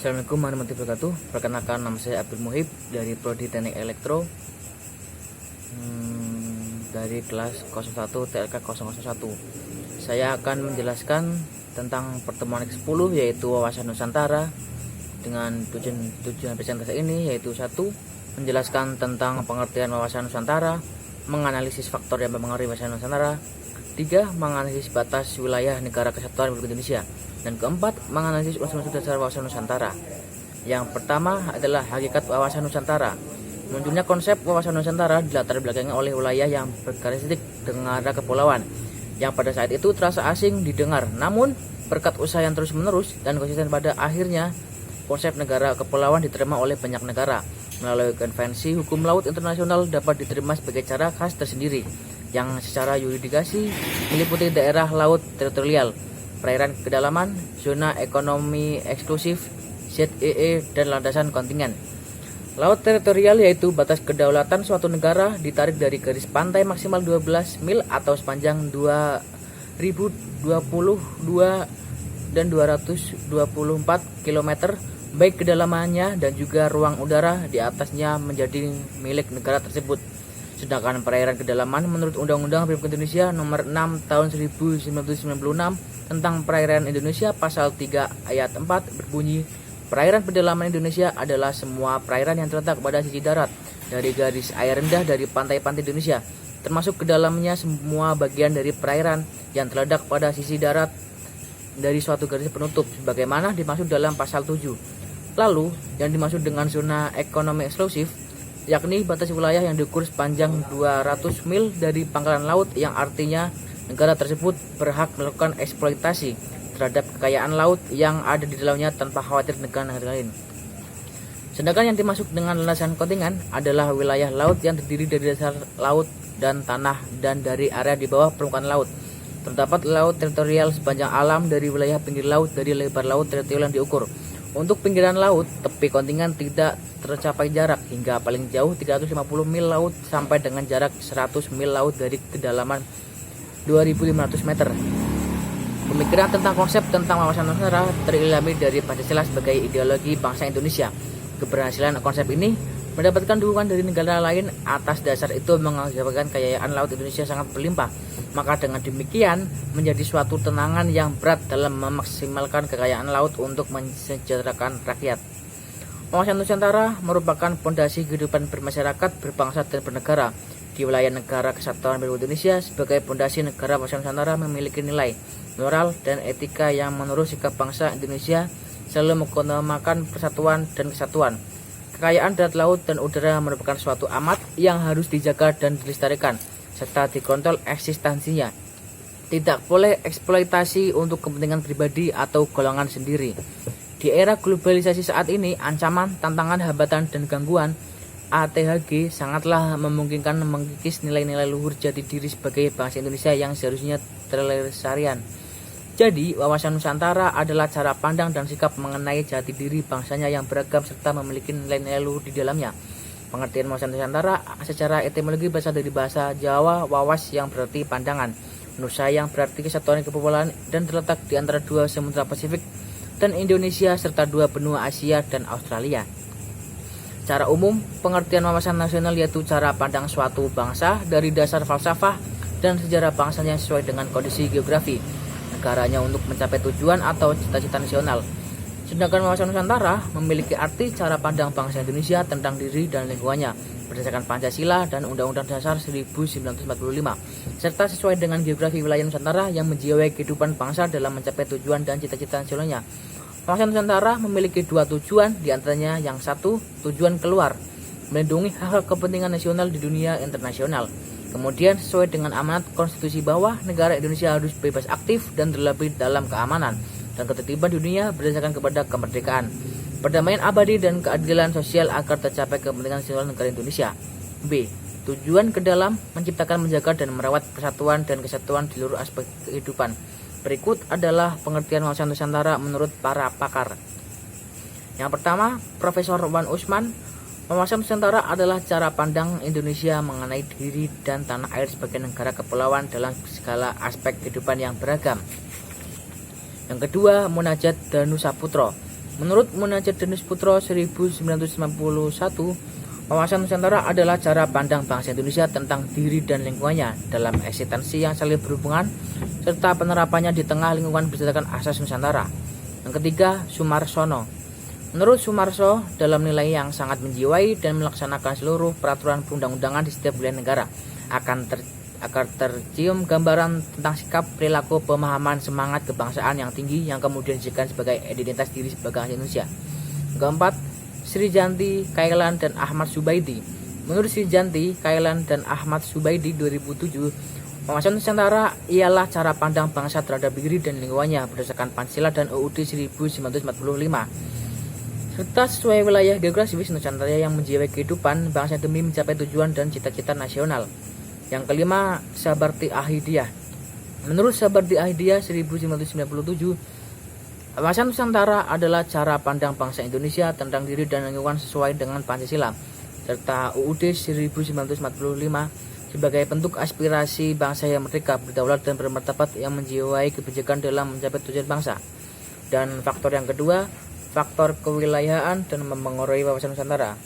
Assalamualaikum warahmatullahi wabarakatuh. Perkenalkan, nama saya Abdul Muhib dari Prodi Teknik Elektro dari kelas 01 TLK 001. Saya akan menjelaskan tentang pertemuan ke-10 yaitu wawasan Nusantara dengan tujuan presentasi ini yaitu 1. Menjelaskan tentang pengertian wawasan Nusantara, menganalisis faktor yang mempengaruhi wawasan Nusantara. 3. Menganalisis batas wilayah negara kesatuan Republik Indonesia. Dan keempat, menganalisis unsur-unsur dasar wawasan Nusantara. Yang pertama adalah hakikat wawasan Nusantara. Munculnya konsep wawasan Nusantara dilatar belakangi oleh wilayah yang berkarakteristik negara kepulauan, yang pada saat itu terasa asing didengar. Namun, berkat usaha yang terus-menerus dan konsisten, pada akhirnya konsep negara kepulauan diterima oleh banyak negara. Melalui konvensi hukum laut internasional dapat diterima sebagai cara khas tersendiri, yang secara yuridikasi meliputi daerah laut teritorial, perairan kedalaman, zona ekonomi eksklusif, ZEE, dan landasan kontingen. Laut teritorial yaitu batas kedaulatan suatu negara ditarik dari garis pantai maksimal 12 mil atau sepanjang 2022 dan 224 km, baik kedalamannya dan juga ruang udara di atasnya menjadi milik negara tersebut. Sedangkan perairan kedalaman menurut Undang-Undang Republik Indonesia Nomor 6 Tahun 1996 tentang Perairan Indonesia Pasal 3 Ayat 4 berbunyi, perairan pedalaman Indonesia adalah semua perairan yang terletak pada sisi darat dari garis air rendah dari pantai-pantai Indonesia, termasuk ke dalamnya semua bagian dari perairan yang terletak pada sisi darat dari suatu garis penutup, sebagaimana dimaksud dalam Pasal 7. Lalu, yang dimaksud dengan zona ekonomi eksklusif yakni batas wilayah yang diukur sepanjang 200 mil dari pangkalan laut, yang artinya negara tersebut berhak melakukan eksploitasi terhadap kekayaan laut yang ada di dalamnya tanpa khawatir negara-negara lain. Sedangkan yang dimaksud dengan landasan kontingen adalah wilayah laut yang terdiri dari dasar laut dan tanah dan dari area di bawah permukaan laut. Terdapat laut teritorial sepanjang alam dari wilayah pinggir laut dari lebar laut teritorial yang diukur. Untuk pinggiran laut, tepi kontingen tidak tercapai jarak hingga paling jauh 350 mil laut sampai dengan jarak 100 mil laut dari kedalaman 2.500 meter. Pemikiran tentang konsep tentang wawasan Nusantara terilhami dari Pancasila sebagai ideologi bangsa Indonesia. Keberhasilan konsep ini mendapatkan dukungan dari negara lain. Atas dasar itu mengakibatkan kekayaan laut Indonesia sangat berlimpah. Maka dengan demikian menjadi suatu tenangan yang berat dalam memaksimalkan kekayaan laut untuk mensejahterakan rakyat. Wawasan Nusantara merupakan fondasi kehidupan bermasyarakat, berbangsa dan bernegara. Di wilayah negara kesatuan Republik Indonesia sebagai fondasi negara, wawasan Nusantara memiliki nilai moral dan etika yang menurut sikap bangsa Indonesia selalu mengutamakan persatuan dan kesatuan. Kekayaan darat, laut, dan udara merupakan suatu amat yang harus dijaga dan dilestarikan, serta dikontrol eksistensinya. Tidak boleh eksploitasi untuk kepentingan pribadi atau golongan sendiri. Di era globalisasi saat ini, ancaman, tantangan, hambatan, dan gangguan ATHG sangatlah memungkinkan mengikis nilai-nilai luhur jati diri sebagai bangsa Indonesia yang seharusnya terlestarian. Jadi, wawasan Nusantara adalah cara pandang dan sikap mengenai jati diri bangsanya yang beragam serta memiliki nilai-nilai luhur di dalamnya. Pengertian wawasan Nusantara secara etimologi berasal dari bahasa Jawa wawas yang berarti pandangan, Nusa yang berarti kesatuan kepulauan dan terletak di antara dua samudra Pasifik dan Indonesia serta dua benua Asia dan Australia. Secara umum, pengertian wawasan nasional yaitu cara pandang suatu bangsa dari dasar falsafah dan sejarah bangsanya sesuai dengan kondisi geografi negaranya untuk mencapai tujuan atau cita-cita nasional. Sedangkan wawasan Nusantara memiliki arti cara pandang bangsa Indonesia tentang diri dan lingkungannya berdasarkan Pancasila dan Undang-Undang Dasar 1945, serta sesuai dengan geografi wilayah Nusantara yang menjiwai kehidupan bangsa dalam mencapai tujuan dan cita-cita nasionalnya. Wawasan Nusantara memiliki dua tujuan, diantaranya yang satu, tujuan keluar, melindungi hak-hak kepentingan nasional di dunia internasional. Kemudian sesuai dengan amanat konstitusi bahwa negara Indonesia harus bebas aktif dan terlebih dalam keamanan dan ketertiban dunia berdasarkan kepada kemerdekaan, perdamaian abadi dan keadilan sosial agar tercapai kepentingan nasional negara Indonesia. B. Tujuan ke dalam, menciptakan, menjaga, dan merawat persatuan dan kesatuan di seluruh aspek kehidupan. Berikut adalah pengertian wawasan Nusantara menurut para pakar. Yang pertama, Profesor Wan Usman, wawasan Nusantara adalah cara pandang Indonesia mengenai diri dan tanah air sebagai negara kepulauan dalam segala aspek kehidupan yang beragam. Yang kedua, Munajat Danusaputra, Menurut Munajat Denis Putro 1991, wawasan Nusantara adalah cara pandang bangsa Indonesia tentang diri dan lingkungannya dalam eksistensi yang saling berhubungan serta penerapannya di tengah lingkungan berdasarkan asas Nusantara. Yang ketiga, Sumarsono. Menurut Sumarso, dalam nilai yang sangat menjiwai dan melaksanakan seluruh peraturan perundang-undangan di setiap wilayah negara akan tercium gambaran tentang sikap, perilaku, pemahaman, semangat kebangsaan yang tinggi yang kemudian dijadikan sebagai identitas diri sebagai bangsa Indonesia. Keempat, Sri Janti, Kailan, dan Ahmad Subaidi. Menurut Sri Janti, Kailan, dan Ahmad Subaidi 2007, wawasan Nusantara ialah cara pandang bangsa terhadap diri dan lingkungannya berdasarkan Pancasila dan UUD 1945 serta sesuai wilayah geografis Nusantara yang menjiwai kehidupan bangsa demi mencapai tujuan dan cita-cita nasional. Yang kelima, Sabarti Ahidiyah. Menurut Sabarti Ahidiyah 1997, wawasan Nusantara adalah cara pandang bangsa Indonesia tentang diri dan lingkungan sesuai dengan Pancasila serta UUD 1945 sebagai bentuk aspirasi bangsa yang merdeka, berdaulat, dan bermartabat yang menjiwai kebijakan dalam mencapai tujuan bangsa. Dan faktor yang kedua, faktor kewilayahan dan mempengaruhi wawasan Nusantara.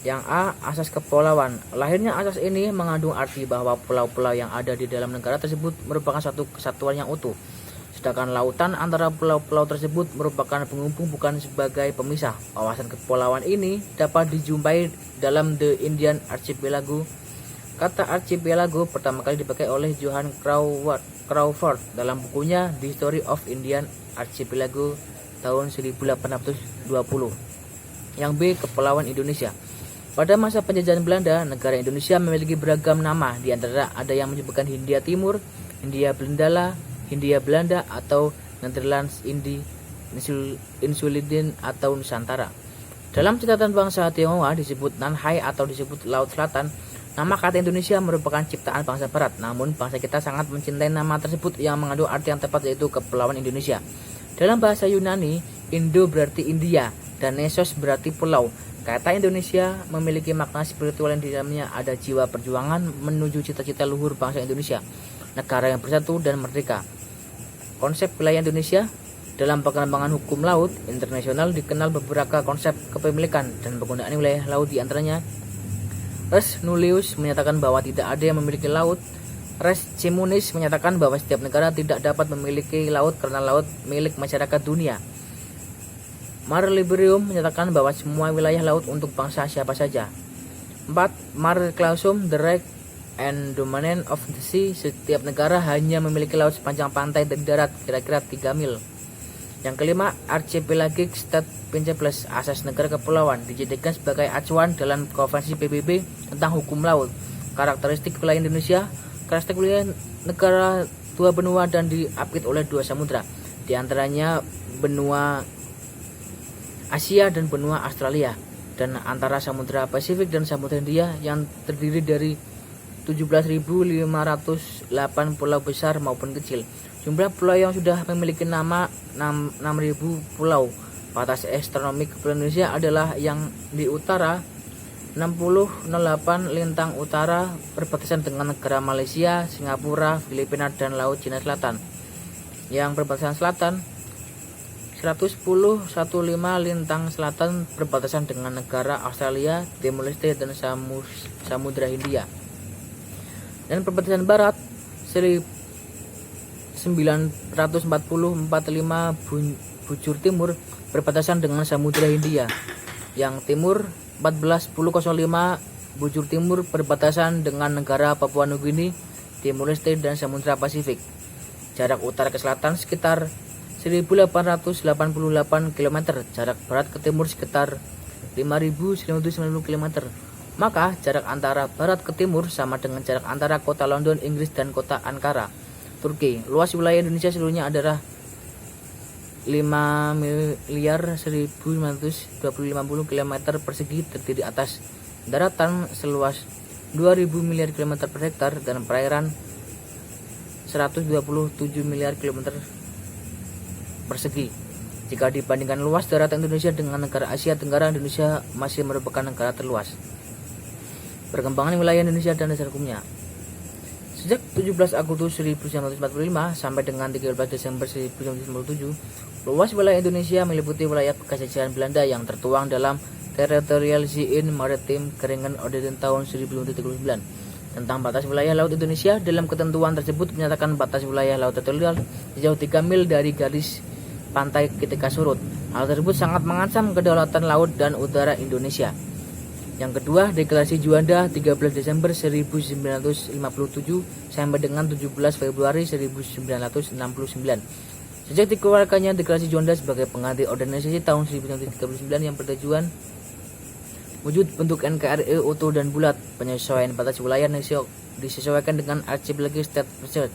Yang A, asas kepulauan. Lahirnya asas ini mengandung arti bahwa pulau-pulau yang ada di dalam negara tersebut merupakan satu kesatuan yang utuh. Sedangkan lautan antara pulau-pulau tersebut merupakan penghubung bukan sebagai pemisah. Wawasan kepulauan ini dapat dijumpai dalam The Indian Archipelago. Kata archipelago pertama kali dipakai oleh Johann Crawford dalam bukunya The History of Indian Archipelago tahun 1820. Yang B, kepulauan Indonesia. Pada masa penjajahan Belanda, negara Indonesia memiliki beragam nama, di antara ada yang menyebutkan Hindia Timur, Hindia Belanda, Hindia Belanda, atau Netherlands Indi, Insulindin, atau Nusantara. Dalam catatan bangsa Tionghoa disebut Nanhai atau disebut Laut Selatan. Nama kata Indonesia merupakan ciptaan bangsa Barat, namun bangsa kita sangat mencintai nama tersebut yang mengandung arti yang tepat, yaitu kepulauan Indonesia. Dalam bahasa Yunani, Indo berarti India dan Nesos berarti pulau. Kata Indonesia memiliki makna spiritual yang di dalamnya ada jiwa perjuangan menuju cita-cita luhur bangsa Indonesia, negara yang bersatu dan merdeka. Konsep wilayah Indonesia dalam pengembangan hukum laut internasional dikenal beberapa konsep kepemilikan dan penggunaan wilayah laut, di antaranya Res Nullius menyatakan bahwa tidak ada yang memiliki laut. Res Cimunis menyatakan bahwa setiap negara tidak dapat memiliki laut karena laut milik masyarakat dunia. Mare Liberum menyatakan bahwa semua wilayah laut untuk bangsa siapa saja. 4. Mare Clausum, the right and domain of the sea. Setiap negara hanya memiliki laut sepanjang pantai dari darat kira-kira 3 mil. Yang kelima, Archipelagic State Principles, asas negara kepulauan, dijadikan sebagai acuan dalam konvensi PBB tentang hukum laut. Karakteristik wilayah Indonesia, karakteristik wilayah negara dua benua dan diapit oleh 2 samudra, di antaranya benua Asia dan benua Australia, dan antara Samudra Pasifik dan Samudra Hindia yang terdiri dari 17.508 pulau besar maupun kecil. Jumlah pulau yang sudah memiliki nama 6.000 pulau. Batas astronomi kepulauan Indonesia adalah yang di utara 6008 lintang utara berbatasan dengan negara Malaysia, Singapura, Filipina, dan Laut Cina Selatan. Yang berbatasan selatan 11015 lintang selatan berbatasan dengan negara Australia, Timor Leste, dan Samudra Hindia. Dan perbatasan barat 1940-45 bujur timur berbatasan dengan Samudra Hindia. Yang timur 141005 bujur timur berbatasan dengan negara Papua Nugini, Timor Leste, dan Samudra Pasifik. Jarak utara ke selatan sekitar 1888 km, jarak barat ke timur sekitar 5990 km. Maka jarak antara barat ke timur sama dengan jarak antara kota London, Inggris, dan kota Ankara, Turki. Luas wilayah Indonesia seluruhnya adalah 5.1.950 km persegi, terdiri atas daratan seluas 2.000 miliar km per hektar dan perairan 127 miliar km persegi. Jika dibandingkan luas daratan Indonesia dengan negara Asia Tenggara, Indonesia masih merupakan negara terluas. Perkembangan wilayah Indonesia dan dasar hukumnya. Sejak 17 Agustus 1945 sampai dengan 13 Desember 1957, luas wilayah Indonesia meliputi wilayah bekas jajahan Belanda yang tertuang dalam Territorial Zone Maritime Keringan Ordonnance tahun 1939. Tentang batas wilayah laut Indonesia, dalam ketentuan tersebut menyatakan batas wilayah laut teritorial sejauh 3 mil dari garis pantai ketika surut. Hal tersebut sangat mengancam kedaulatan laut dan udara Indonesia. Yang kedua, Deklarasi Juanda 13 Desember 1957 sampai dengan 17 Februari 1969. Sejak dikeluarkannya Deklarasi Juanda sebagai pengganti organisasi tahun 1939 yang bertujuan wujud bentuk NKRI utuh dan bulat, penyesuaian batas wilayah disesuaikan dengan Archipelago State Research,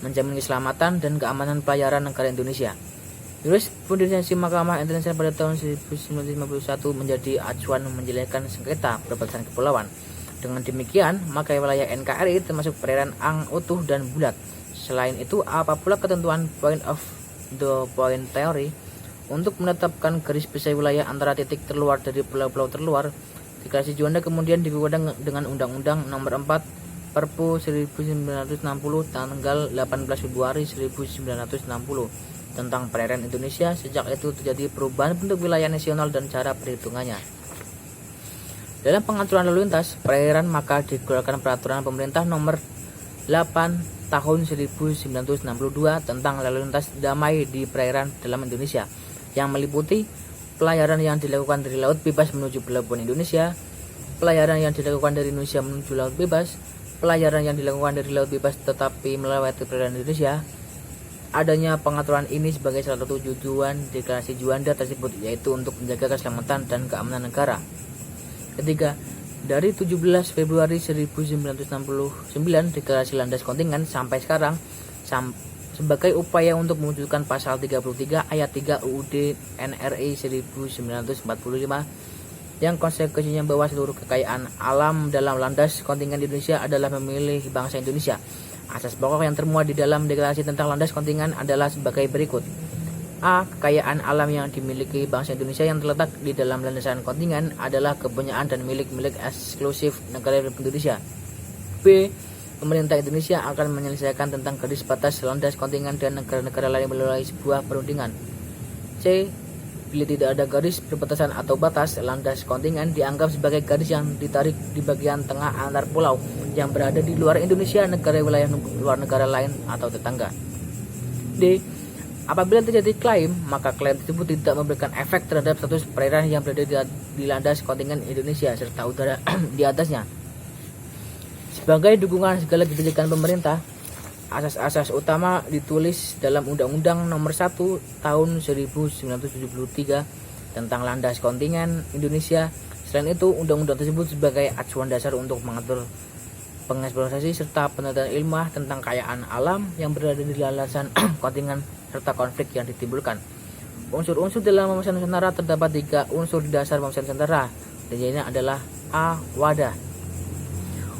menjamin keselamatan dan keamanan pelayaran negara Indonesia. Jurisprudensi Mahkamah Internasional pada tahun 1951 menjadi acuan menjelaskan sengketa perbatasan kepulauan. Dengan demikian, maka wilayah NKRI termasuk perairan utuh dan bulat. Selain itu, apabila ketentuan point of the point theory untuk menetapkan garis pisah wilayah antara titik terluar dari pulau-pulau terluar, Deklarasi Juanda kemudian dikukuhkan dengan Undang-Undang Nomor 4 Perpu 1960 tanggal 18 Februari 1960 tentang perairan Indonesia. Sejak itu terjadi perubahan bentuk wilayah nasional dan cara perhitungannya. Dalam pengaturan lalu lintas perairan, maka dikeluarkan peraturan pemerintah nomor 8 tahun 1962 tentang lalu lintas damai di perairan dalam Indonesia, yang meliputi pelayaran yang dilakukan dari laut bebas menuju pelabuhan Indonesia, pelayaran yang dilakukan dari Indonesia menuju laut bebas, pelayaran yang dilakukan dari laut bebas tetapi melewati perairan Indonesia. Adanya pengaturan ini sebagai salah satu tujuan Deklarasi Juanda tersebut, yaitu untuk menjaga keselamatan dan keamanan negara. Ketiga, dari 17 Februari 1969 Deklarasi Landas Kontingen sampai sekarang sebagai upaya untuk mewujudkan pasal 33 ayat 3 UUD NRI 1945 yang konsekuensinya bahwa seluruh kekayaan alam dalam landas kontingen Indonesia adalah memilih bangsa Indonesia. Asas pokok yang termuat di dalam deklarasi tentang landas kontingen adalah sebagai berikut. A. Kekayaan alam yang dimiliki bangsa Indonesia yang terletak di dalam landasan kontingen adalah kepunyaan dan milik eksklusif negara Republik Indonesia. B. Pemerintah Indonesia akan menyelesaikan tentang garis batas landas kontingen dan negara-negara lain melalui sebuah perundingan. C. Bila tidak ada garis perbatasan atau batas, landas kontingen dianggap sebagai garis yang ditarik di bagian tengah antar pulau yang berada di luar Indonesia, negara wilayah luar negara lain atau tetangga. D. Apabila terjadi klaim, maka klaim tersebut tidak memberikan efek terhadap status perairan yang berada di landas kontingen Indonesia serta udara di atasnya. Sebagai dukungan segala kebijakan pemerintah, asas-asas utama ditulis dalam Undang-Undang Nomor 1 Tahun 1973 tentang landas kontingen Indonesia. Selain itu, undang-undang tersebut sebagai acuan dasar untuk mengatur pengeksplorasi serta penelitian ilmiah tentang kekayaan alam yang berada di landasan kontingen serta konflik yang ditimbulkan. Unsur-unsur dalam pemasaran Nusantara terdapat 3 unsur di dasar pemasaran Nusantara. Diantaranya adalah A. Wadah.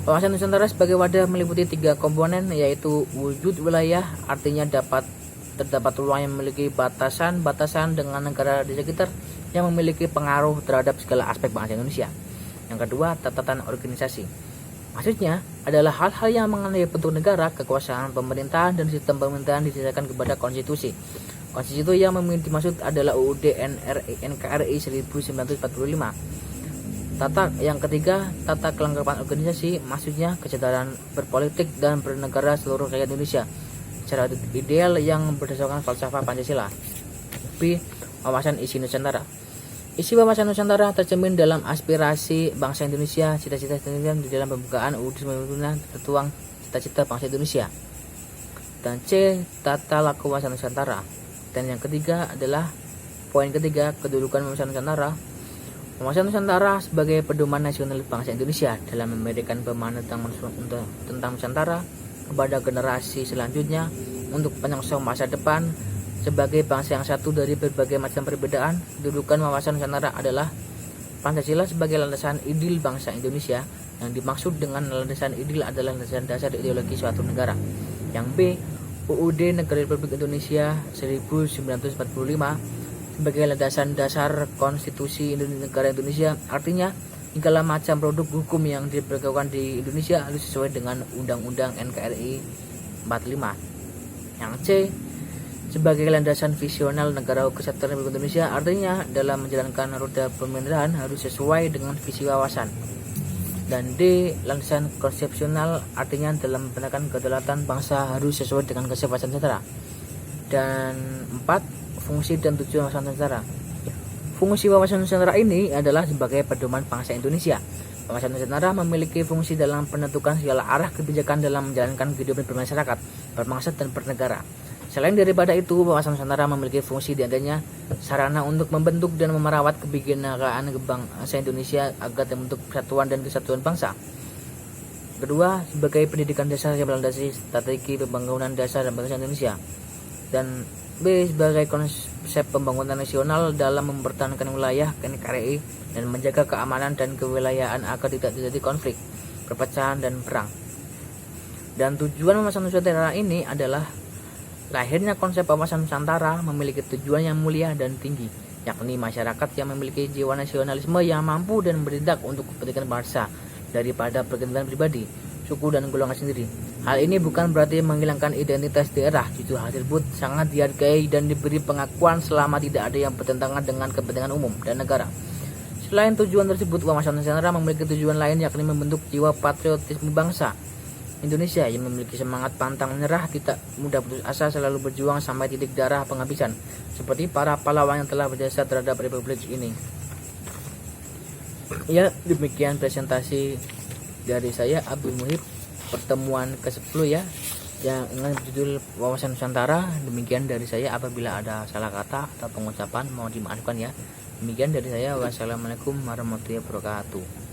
Pemasaran Nusantara sebagai wadah meliputi 3 komponen, yaitu wujud wilayah, artinya terdapat ruang yang memiliki batasan dengan negara di sekitar yang memiliki pengaruh terhadap segala aspek bangsa Indonesia. Yang kedua, tatanan organisasi. Maksudnya adalah hal-hal yang mengenai bentuk negara, kekuasaan pemerintahan, dan sistem pemerintahan disesuaikan kepada konstitusi. Konstitusi yang dimaksud adalah UUD NKRI 1945. Yang ketiga, tata kelengkapan organisasi, maksudnya kesadaran berpolitik dan bernegara seluruh rakyat Indonesia secara ideal yang berdasarkan falsafah Pancasila. B. Wawasan isi Nusantara. Isi wawasan Nusantara tercermin dalam aspirasi bangsa Indonesia, cita-cita Indonesia di dalam pembukaan UUD 1945 tertuang cita-cita bangsa Indonesia. Dan C. Tata laku wawasan Nusantara. Dan yang ketiga adalah poin ketiga, kedudukan wawasan Nusantara. Wawasan Nusantara sebagai pedoman nasional bangsa Indonesia dalam memberikan pemahaman tentang Nusantara kepada generasi selanjutnya untuk menyongsong masa depan sebagai bangsa yang satu dari berbagai macam perbedaan. Kedudukan wawasan Nusantara adalah Pancasila sebagai landasan ideal bangsa Indonesia. Yang dimaksud dengan landasan ideal adalah landasan dasar ideologi suatu negara. Yang B. UUD Negara Republik Indonesia 1945 sebagai landasan dasar konstitusi negara Indonesia, artinya segala macam produk hukum yang diberlakukan di Indonesia harus sesuai dengan Undang-Undang NKRI 45. Yang C, sebagai landasan visional negara kesatuan Republik Indonesia, artinya dalam menjalankan roda pemerintahan harus sesuai dengan visi wawasan. Dan D, landasan konsepsional, artinya dalam menekan kedaulatan bangsa harus sesuai dengan kebebasan negara. Dan 4, fungsi dan tujuan wawasan Nusantara. Fungsi wawasan Nusantara ini adalah sebagai pedoman bangsa Indonesia. Wawasan Nusantara memiliki fungsi dalam menentukan segala arah kebijakan dalam menjalankan kehidupan bermasyarakat, berbangsa dan bernegara. Selain daripada itu, wawasan Nusantara memiliki fungsi diantaranya sarana untuk membentuk dan memerawat kebinekaan bangsa Indonesia agar terbentuk persatuan dan kesatuan bangsa. Kedua, sebagai pendidikan dasar yang melandasi strategi pembangunan dasar dan bangsa Indonesia. Dan B, sebagai konsep pembangunan nasional dalam mempertahankan wilayah NKRI dan menjaga keamanan dan kewilayahan agar tidak terjadi konflik, perpecahan, dan perang. Dan tujuan wawasan Nusantara ini adalah lahirnya konsep wawasan Nusantara memiliki tujuan yang mulia dan tinggi, yakni masyarakat yang memiliki jiwa nasionalisme yang mampu dan bertindak untuk kepentingan bangsa daripada kepentingan pribadi, suku, dan golongan sendiri. Hal ini bukan berarti menghilangkan identitas daerah, justru hal tersebut sangat dihargai dan diberi pengakuan selama tidak ada yang bertentangan dengan kepentingan umum dan negara. Selain tujuan tersebut, wawasan Nusantara memiliki tujuan lain, yakni membentuk jiwa patriotisme bangsa Indonesia yang memiliki semangat pantang menyerah, tidak mudah putus asa, selalu berjuang sampai titik darah penghabisan, seperti para pahlawan yang telah berjasa terhadap Republik ini. Ya, demikian presentasi dari saya Abdul Muhib, pertemuan ke-10 ya, yang dengan judul wawasan Nusantara. Demikian dari saya, apabila ada salah kata atau pengucapan mohon dimaafkan ya. Demikian dari saya, wassalamualaikum warahmatullahi wabarakatuh.